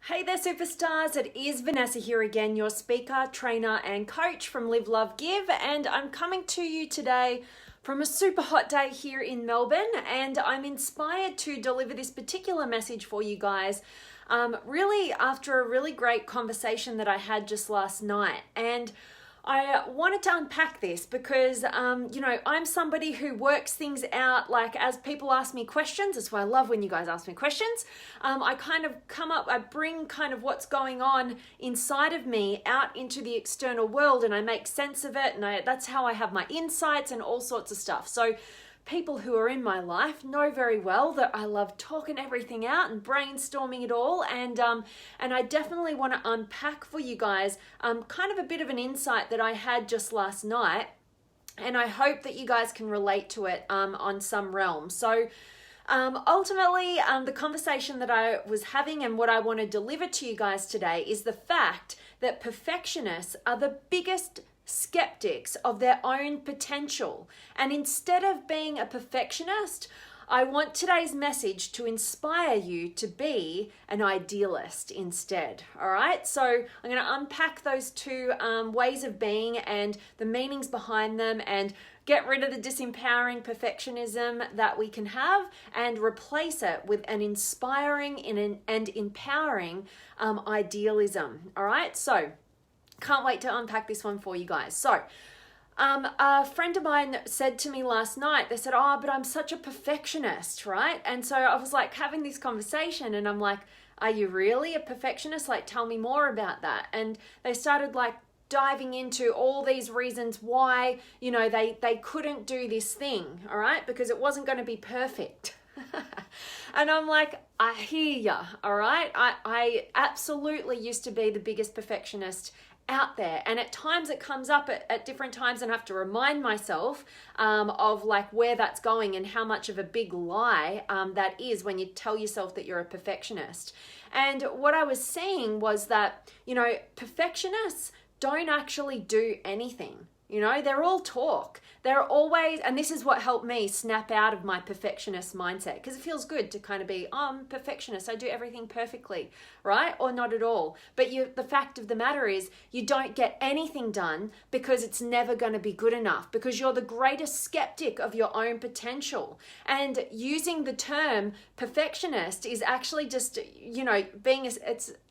Hey there, superstars. It is Vanessa here again, your speaker, trainer, and coach from Live, Love, Give. And I'm coming to you today from a super hot day here in Melbourne. And I'm inspired to deliver this particular message for you guys, really after a really great conversation that I had just last night. And I wanted to unpack this because, I'm somebody who works things out, like as people ask me questions. That's why I love when you guys ask me questions. I bring kind of what's going on inside of me out into the external world and I make sense of it. And that's how I have my insights and all sorts of stuff. So people who are in my life know very well that I love talking everything out and brainstorming it all, and I definitely want to unpack for you guys kind of a bit of an insight that I had just last night, and I hope that you guys can relate to it on some realm. So ultimately, the conversation that I was having and what I want to deliver to you guys today is the fact that perfectionists are the biggest skeptics of their own potential. And instead of being a perfectionist, I want today's message to inspire you to be an idealist instead. All right, so I'm going to unpack those two ways of being and the meanings behind them, and get rid of the disempowering perfectionism that we can have and replace it with an inspiring and empowering idealism. All right, so can't wait to unpack this one for you guys. So, a friend of mine said to me last night, they said, "Oh, but I'm such a perfectionist," right? And so I was like having this conversation and I'm like, "Are you really a perfectionist? Like, tell me more about that." And they started like diving into all these reasons why, they couldn't do this thing, all right? Because it wasn't going to be perfect. And I'm like, I hear ya, all right? I absolutely used to be the biggest perfectionist out there, and at times it comes up at different times and I have to remind myself of like where that's going and how much of a big lie that is when you tell yourself that you're a perfectionist. And what I was seeing was that, perfectionists don't actually do anything. They're all talk. They're always, and this is what helped me snap out of my perfectionist mindset, because it feels good to kind of be, oh, I'm a perfectionist, I do everything perfectly, right? Or not at all. But the fact of the matter is you don't get anything done because it's never going to be good enough, because you're the greatest skeptic of your own potential. And using the term perfectionist is actually just,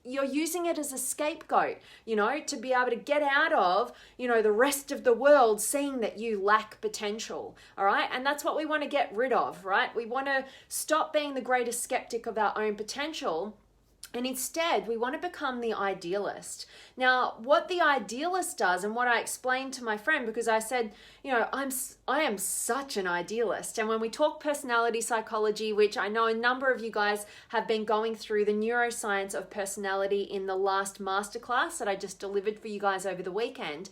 you're using it as a scapegoat, to be able to get out of, the rest of the world seeing that you lack potential, all right? And that's what we want to get rid of, right? We want to stop being the greatest skeptic of our own potential, and instead we want to become the idealist. Now, what the idealist does, and what I explained to my friend, because I said, I am such an idealist. And when we talk personality psychology, which I know a number of you guys have been going through the neuroscience of personality in the last masterclass that I just delivered for you guys over the weekend,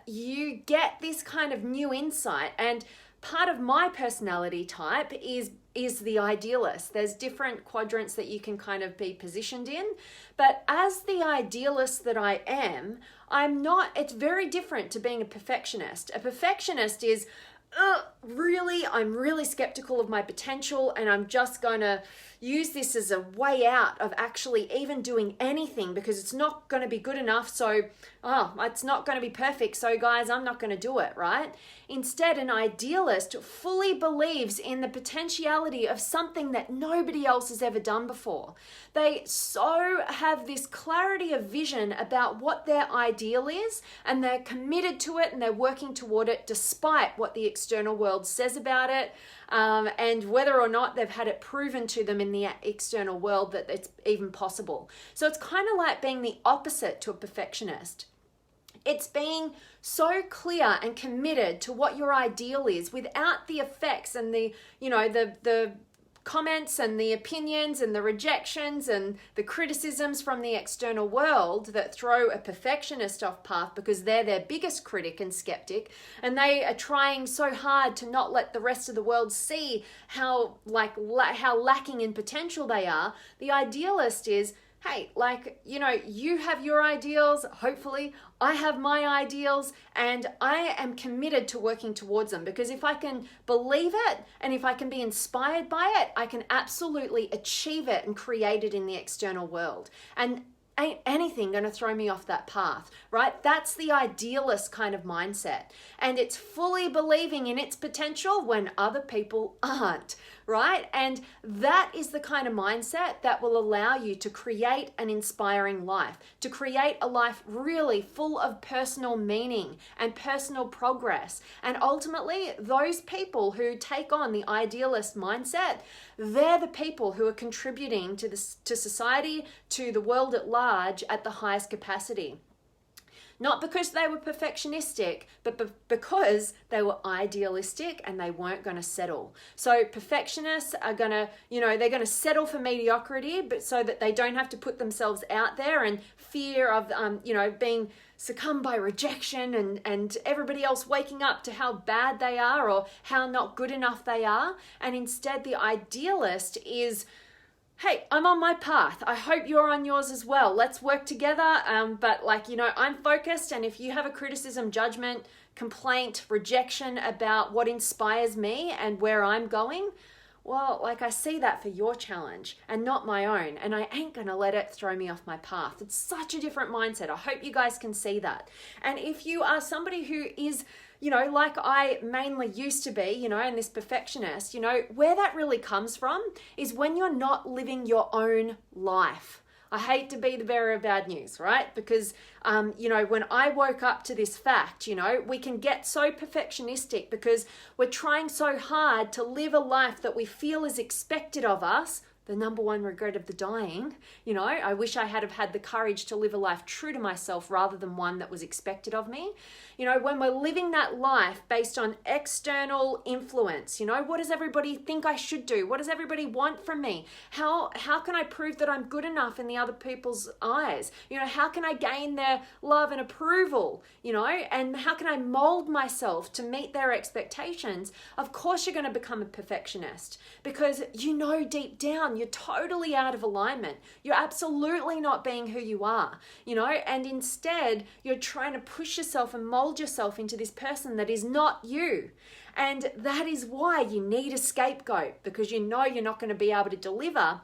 you get this kind of new insight. And part of my personality type is the idealist. There's different quadrants that you can kind of be positioned in. But as the idealist that I am, it's very different to being a perfectionist. A perfectionist is, I'm really skeptical of my potential, and I'm just going to use this as a way out of actually even doing anything, because it's not going to be good enough. So, it's not going to be perfect. So guys, I'm not going to do it, right? Instead, an idealist fully believes in the potentiality of something that nobody else has ever done before. They so have this clarity of vision about what their ideal is, and they're committed to it and they're working toward it despite what the external world says about it, and whether or not they've had it proven to them in the external world that it's even possible. So it's kind of like being the opposite to a perfectionist. It's being so clear and committed to what your ideal is without the effects and the comments and the opinions and the rejections and the criticisms from the external world that throw a perfectionist off path, because they're their biggest critic and skeptic, and they are trying so hard to not let the rest of the world see how lacking in potential they are. The idealist is, hey, like, you have your ideals, hopefully, I have my ideals, and I am committed to working towards them, because if I can believe it and if I can be inspired by it, I can absolutely achieve it and create it in the external world. And ain't anything going to throw me off that path, right? That's the idealist kind of mindset. And it's fully believing in its potential when other people aren't, right? And that is the kind of mindset that will allow you to create an inspiring life, to create a life really full of personal meaning and personal progress. And ultimately, those people who take on the idealist mindset, they're the people who are contributing to society, to the world at large at the highest capacity. Not because they were perfectionistic, but because they were idealistic and they weren't going to settle. So perfectionists are going to, they're going to settle for mediocrity, but so that they don't have to put themselves out there and fear of, being succumbed by rejection and everybody else waking up to how bad they are or how not good enough they are. And instead, the idealist is, hey, I'm on my path. I hope you're on yours as well. Let's work together. But I'm focused. And if you have a criticism, judgment, complaint, rejection about what inspires me and where I'm going, well, I see that for your challenge and not my own. And I ain't going to let it throw me off my path. It's such a different mindset. I hope you guys can see that. And if you are somebody who is, like I mainly used to be, and this perfectionist, where that really comes from is when you're not living your own life. I hate to be the bearer of bad news, right? Because, when I woke up to this fact, we can get so perfectionistic because we're trying so hard to live a life that we feel is expected of us. The number one regret of the dying, I wish I had have had the courage to live a life true to myself rather than one that was expected of me. When we're living that life based on external influence, what does everybody think I should do? What does everybody want from me? How can I prove that I'm good enough in the other people's eyes? How can I gain their love and approval? And how can I mold myself to meet their expectations? Of course, you're going to become a perfectionist because deep down, you're totally out of alignment. You're absolutely not being who you are, and instead you're trying to push yourself and mold yourself into this person that is not you. And that is why you need a scapegoat, because you're not going to be able to deliver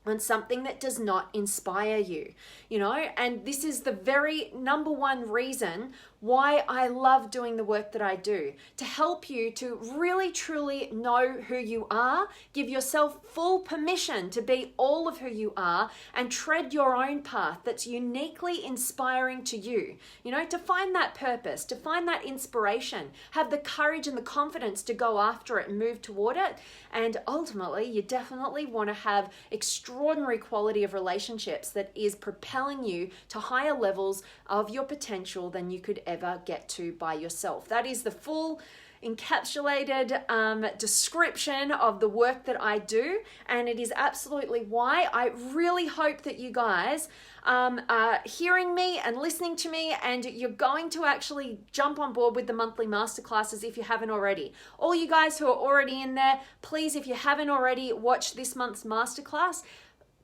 on something that does not inspire you, and this is the very number one reason why I love doing the work that I do, to help you to really truly know who you are, give yourself full permission to be all of who you are and tread your own path that's uniquely inspiring to you, to find that purpose, to find that inspiration, have the courage and the confidence to go after it and move toward it. And ultimately, you definitely want to have extraordinary quality of relationships that is propelling you to higher levels of your potential than you could ever get to by yourself. That is the full encapsulated description of the work that I do, and it is absolutely why I really hope that you guys are hearing me and listening to me, and you're going to actually jump on board with the monthly masterclasses if you haven't already. All you guys who are already in there, please, if you haven't already watched this month's masterclass,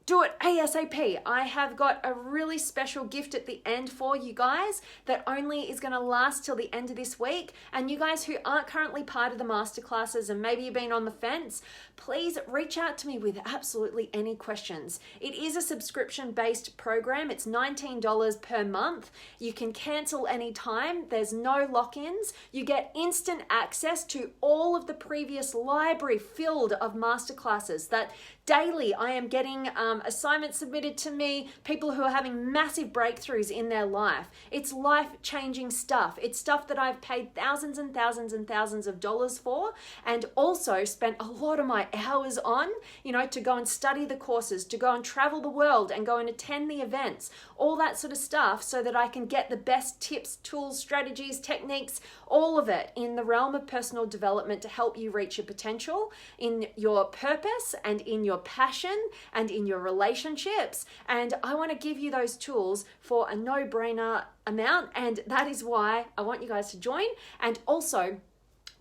do it ASAP. I have got a really special gift at the end for you guys that only is going to last till the end of this week. And you guys who aren't currently part of the masterclasses and maybe you've been on the fence, please reach out to me with absolutely any questions. It is a subscription-based program. It's $19 per month. You can cancel anytime. There's no lock-ins. You get instant access to all of the previous library filled of masterclasses that daily I am getting assignments submitted to me, people who are having massive breakthroughs in their life. It's life-changing stuff. It's stuff that I've paid thousands and thousands and thousands of dollars for, and also spent a lot of my hours on, to go and study the courses, to go and travel the world and go and attend the events, all that sort of stuff, so that I can get the best tips, tools, strategies, techniques, all of it in the realm of personal development to help you reach your potential in your purpose and in your passion and in your relationships. And I want to give you those tools for a no-brainer amount, and that is why I want you guys to join. And also,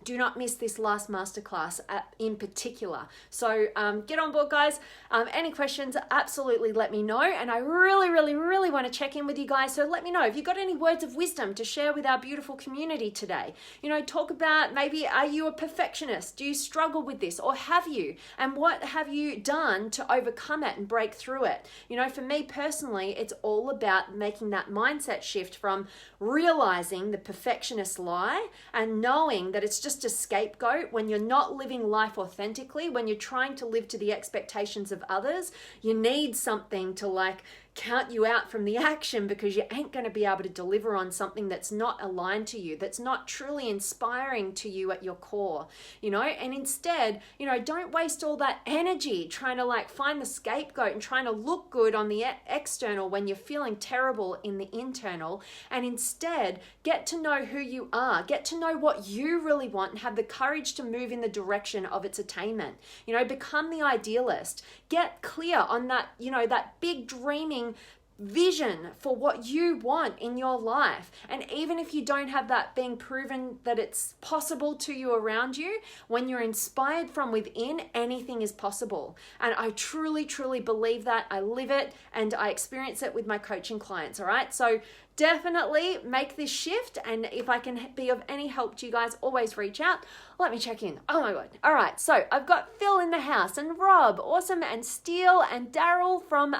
do not miss this last masterclass in particular. So get on board, guys. Any questions, absolutely let me know. And I really, really, really want to check in with you guys. So let me know if you've got any words of wisdom to share with our beautiful community today. You know, talk about maybe, are you a perfectionist? Do you struggle with this, or have you? And what have you done to overcome it and break through it? You know, for me personally, it's all about making that mindset shift from realizing the perfectionist lie and knowing that it's just a scapegoat when you're not living life authentically, when you're trying to live to the expectations of others. You need something to like count you out from the action, because you ain't going to be able to deliver on something that's not aligned to you, that's not truly inspiring to you at your core, you know. And instead, you know, don't waste all that energy trying to like find the scapegoat and trying to look good on the external when you're feeling terrible in the internal. And instead, get to know who you are, get to know what you really want, and have the courage to move in the direction of its attainment. You know, become the idealist. Get clear on that, you know, that big dreaming vision for what you want in your life. And even if you don't have that being proven that it's possible to you around you, when you're inspired from within, anything is possible. And I truly, truly believe that. I live it and I experience it with my coaching clients. All right. So definitely make this shift. And if I can be of any help to you guys, always reach out. Let me check in. Oh my God. All right. So I've got Phil in the house, and Rob, awesome, and Steele and Daryl from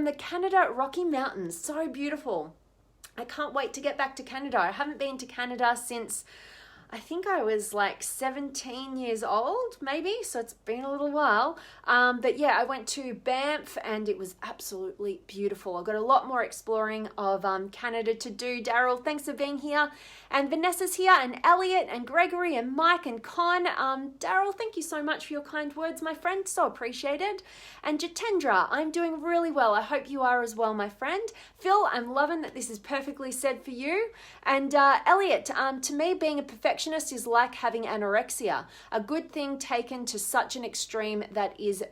the Canada Rocky Mountains. So beautiful. I can't wait to get back to Canada. I haven't been to Canada since I think I was like 17 years old, maybe. So it's been a little while. But yeah, I went to Banff and it was absolutely beautiful. I've got a lot more exploring of Canada to do. Daryl, thanks for being here. And Vanessa's here, and Elliot and Gregory and Mike and Con. Daryl, thank you so much for your kind words, my friend. So appreciated. And Jitendra, I'm doing really well. I hope you are as well, my friend. Phil, I'm loving that this is perfectly said for you. And Elliot, to me, being a perfectionist is like having anorexia, a good thing taken to such an extreme that is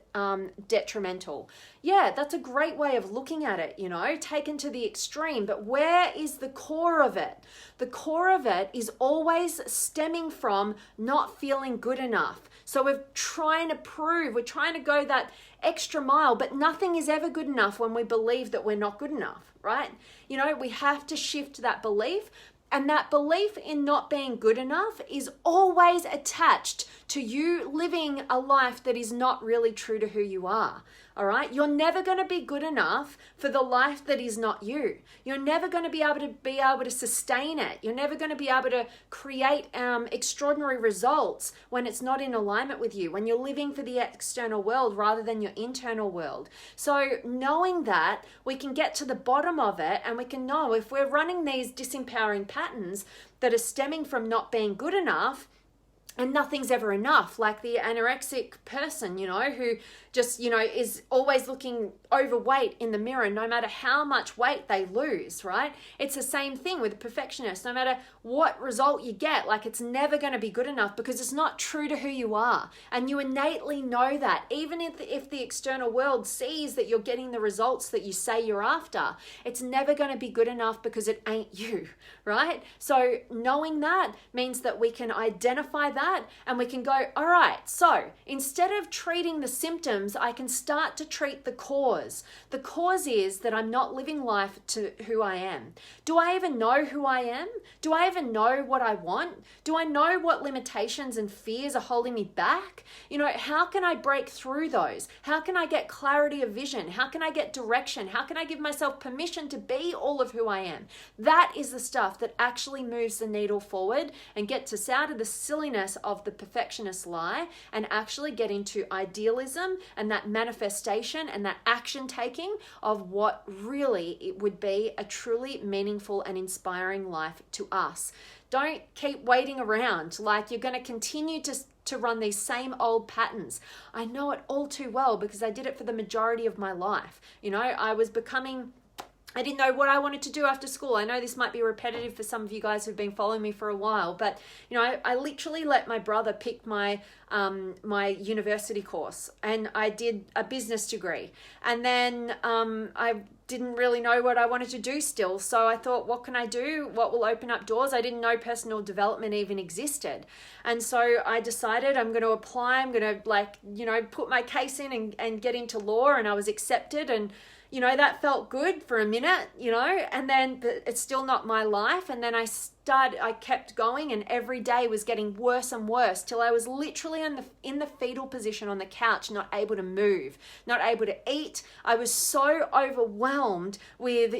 detrimental. Yeah, that's a great way of looking at it, you know, taken to the extreme. But where is the core of it? The core of it is always stemming from not feeling good enough. So we're trying to prove, we're trying to go that extra mile, but nothing is ever good enough when we believe that we're not good enough, right? You know, we have to shift that belief. And that belief in not being good enough is always attached to you living a life that is not really true to who you are. All right. You're never going to be good enough for the life that is not you. You're never going to be able to sustain it. You're never going to be able to create extraordinary results when it's not in alignment with you, when you're living for the external world rather than your internal world. So knowing that, we can get to the bottom of it, and we can know if we're running these disempowering patterns that are stemming from not being good enough, and nothing's ever enough, like the anorexic person, you know, who just, you know, is always looking overweight in the mirror, no matter how much weight they lose, right? It's the same thing with a perfectionist. No matter what result you get, like, it's never going to be good enough because it's not true to who you are. And you innately know that. Even if the external world sees that you're getting the results that you say you're after, it's never going to be good enough because it ain't you, right? So knowing that means that we can identify that and we can go, all right, so instead of treating the symptoms, I can start to treat the cause. The cause is that I'm not living life to who I am. Do I even know who I am? Do I even know what I want? Do I know what limitations and fears are holding me back? You know, how can I break through those? How can I get clarity of vision? How can I get direction? How can I give myself permission to be all of who I am? That is the stuff that actually moves the needle forward and gets us out of the silliness of the perfectionist lie and actually get into idealism and that manifestation and that action taking of what really it would be a truly meaningful and inspiring life to us. Don't keep waiting around like you're going to continue to run these same old patterns. I know it all too well because I did it for the majority of my life. You know, I was becoming I didn't know what I wanted to do after school. I know this might be repetitive for some of you guys who've been following me for a while, but I literally let my brother pick my my university course, and I did a business degree, and then I didn't really know what I wanted to do still. So I thought, what can I do? What will open up doors? I didn't know personal development even existed. And so I decided I'm going to apply. I'm going to put my case in and get into law, and I was accepted, and that felt good for a minute, and then but it's still not my life. And then I kept going, and every day was getting worse and worse till I was literally in the fetal position on the couch, not able to move, not able to eat. I was so overwhelmed with,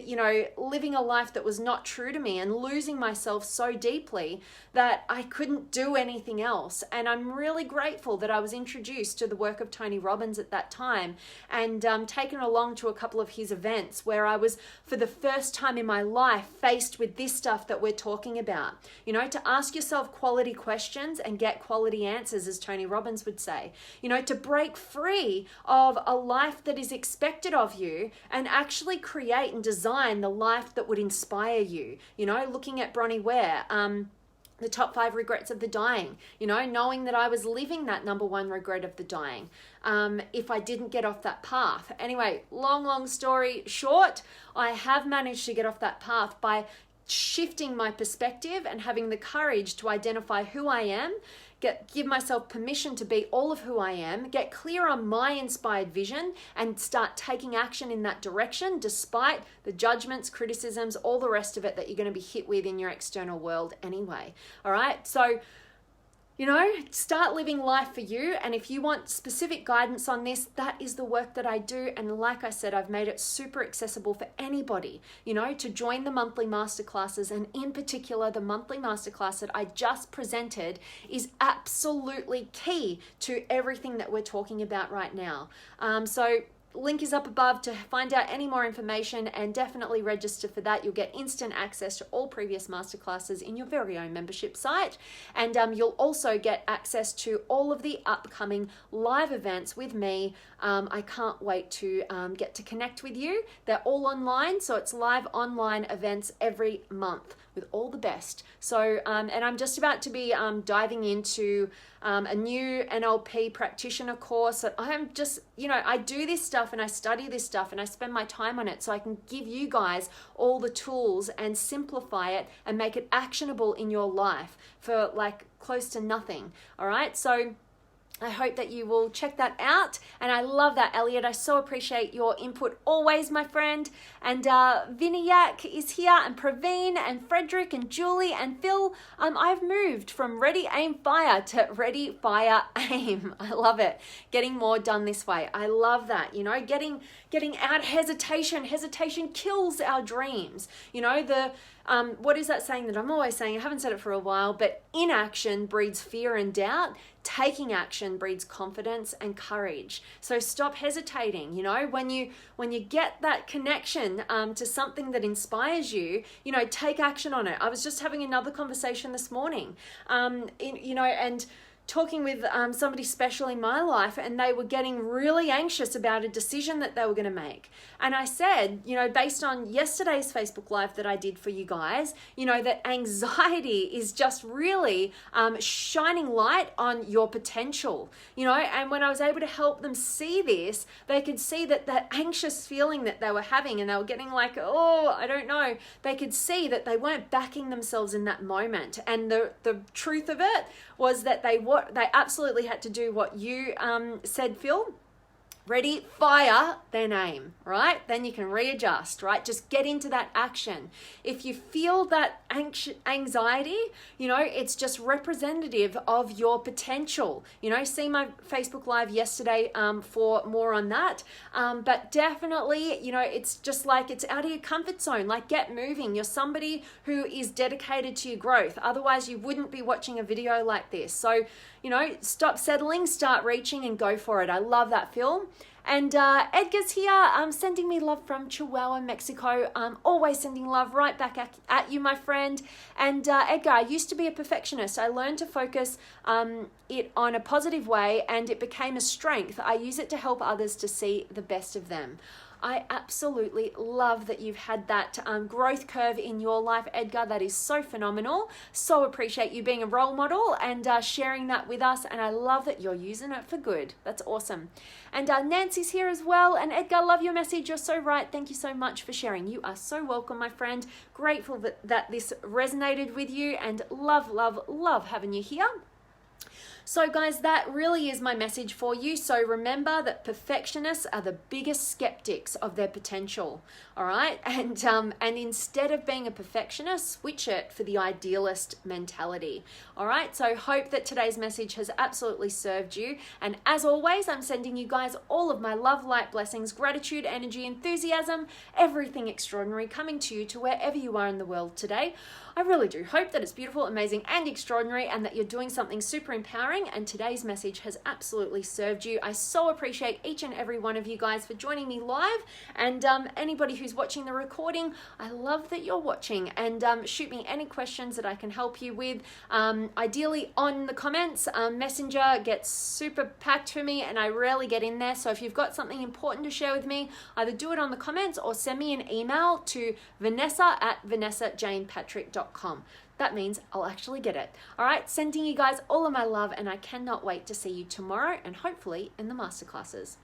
living a life that was not true to me and losing myself so deeply that I couldn't do anything else. And I'm really grateful that I was introduced to the work of Tony Robbins at that time, and taken along to a couple of his events where I was, for the first time in my life, faced with this stuff that we're talking about. To ask yourself quality questions and get quality answers, as Tony Robbins would say. To break free of a life that is expected of you and actually create and design the life that would inspire you. Looking at Bronnie Ware, the top 5 regrets of the dying, knowing that I was living that number 1 regret of the dying, if I didn't get off that path. Anyway, long story short, I have managed to get off that path by shifting my perspective and having the courage to identify who I am, give myself permission to be all of who I am, get clear on my inspired vision, and start taking action in that direction despite the judgments, criticisms, all the rest of it that you're going to be hit with in your external world anyway. All right, so start living life for you. And if you want specific guidance on this, that is the work that I do. And like I said, I've made it super accessible for anybody, to join the monthly masterclasses. And in particular, the monthly masterclass that I just presented is absolutely key to everything that we're talking about right now. So link is up above to find out any more information, and definitely register for that. You'll get instant access to all previous masterclasses in your very own membership site, and you'll also get access to all of the upcoming live events with me. I can't wait to get to connect with you. They're all online, so it's live online events every month with all the best. So, and I'm just about to be diving into a new NLP practitioner course that I'm just, I do this stuff and I study this stuff and I spend my time on it so I can give you guys all the tools and simplify it and make it actionable in your life for close to nothing. All right. So I hope that you will check that out. And I love that, Elliot. I so appreciate your input always, my friend. And Vinayak is here, and Praveen, and Frederick, and Julie, and Phil. I've moved from Ready, Aim, Fire to Ready, Fire, Aim. I love it. Getting more done this way. I love that. Getting out hesitation. Hesitation kills our dreams. What is that saying that I'm always saying? I haven't said it for a while, but inaction breeds fear and doubt. Taking action breeds confidence and courage. So stop hesitating. When you get that connection to something that inspires you, take action on it. I was just having another conversation this morning, and talking with somebody special in my life, and they were getting really anxious about a decision that they were going to make. And I said, based on yesterday's Facebook Live that I did for you guys, that anxiety is just really shining light on your potential, and when I was able to help them see this, they could see that anxious feeling that they were having, and they were getting I don't know, they could see that they weren't backing themselves in that moment. And the truth of it was that they absolutely had to do what you said, Phil. Ready, fire, then aim, right? Then you can readjust, right? Just get into that action. If you feel that anxiety, it's just representative of your potential. See my Facebook Live yesterday for more on that. But definitely, it's just it's out of your comfort zone. Get moving. You're somebody who is dedicated to your growth. Otherwise, you wouldn't be watching a video like this. So, stop settling, start reaching, and go for it. I love that, Phil. And Edgar's here, sending me love from Chihuahua, Mexico. Always sending love right back at you, my friend. And Edgar, I used to be a perfectionist. I learned to focus it on a positive way, and it became a strength. I use it to help others to see the best of them. I absolutely love that you've had that growth curve in your life, Edgar. That is so phenomenal. So appreciate you being a role model and sharing that with us. And I love that you're using it for good. That's awesome. And Nancy's here as well. And Edgar, love your message. You're so right. Thank you so much for sharing. You are so welcome, my friend. Grateful that this resonated with you, and love, love, love having you here. So guys, that really is my message for you. So remember that perfectionists are the biggest skeptics of their potential, all right? And instead of being a perfectionist, switch it for the idealist mentality, all right? So hope that today's message has absolutely served you. And as always, I'm sending you guys all of my love, light, blessings, gratitude, energy, enthusiasm, everything extraordinary coming to you to wherever you are in the world today. I really do hope that it's beautiful, amazing, and extraordinary, and that you're doing something super empowering, and today's message has absolutely served you. I so appreciate each and every one of you guys for joining me live, and anybody who's watching the recording, I love that you're watching, and shoot me any questions that I can help you with. Ideally on the comments. Messenger gets super packed for me, and I rarely get in there, so if you've got something important to share with me, either do it on the comments or send me an email to vanessa@vanessajanepatrick.com. That means I'll actually get it. All right, sending you guys all of my love, and I cannot wait to see you tomorrow and hopefully in the masterclasses.